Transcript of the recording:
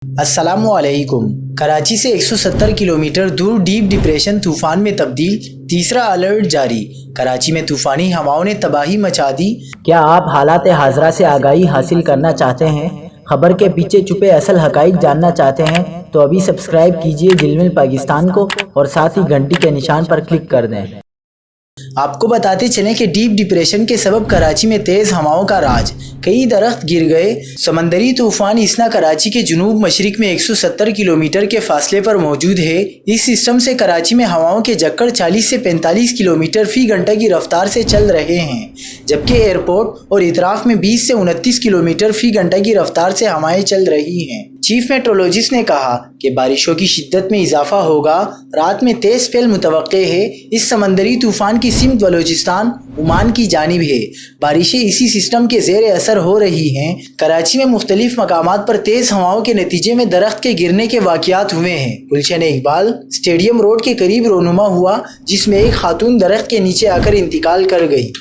السلام علیکم۔ کراچی سے 170 کلومیٹر دور ڈیپ ڈپریشن طوفان میں تبدیل، تیسرا الرٹ جاری۔ کراچی میں طوفانی ہواؤں نے تباہی مچا دی۔ کیا آپ حالات حاضرہ سے آگاہی حاصل کرنا چاہتے ہیں؟ خبر کے پیچھے چھپے اصل حقائق جاننا چاہتے ہیں تو ابھی سبسکرائب کیجئے جلمل پاکستان کو اور ساتھ ہی گھنٹی کے نشان پر کلک کر دیں۔ آپ کو بتاتے چلیں کہ ڈیپ ڈپریشن کے سبب کراچی میں تیز ہواؤں کا راج، کئی درخت گر گئے۔ سمندری طوفان اسنا کراچی کے جنوب مشرق میں 170 کلومیٹر کے فاصلے پر موجود ہے۔ اس سسٹم سے کراچی میں ہواؤں کے جھکڑ 40 سے 45 کلومیٹر فی گھنٹہ کی رفتار سے چل رہے ہیں، جبکہ ایئرپورٹ اور اطراف میں 20 سے 29 کلومیٹر فی گھنٹہ کی رفتار سے ہوائیں چل رہی ہیں۔ چیف میٹرولوجسٹ نے کہا کہ بارشوں کی شدت میں اضافہ ہوگا، رات میں تیز اسپیل متوقع ہے۔ اس سمندری طوفان کی سمت بلوچستان، عمان کی جانب ہے۔ بارشیں اسی سسٹم کے زیر اثر ہو رہی ہیں۔ کراچی میں مختلف مقامات پر تیز ہواؤں کے نتیجے میں درخت کے گرنے کے واقعات ہوئے ہیں۔ گلشن اقبال اسٹیڈیم روڈ کے قریب رونما ہوا، جس میں ایک خاتون درخت کے نیچے آ کر انتقال کر گئی۔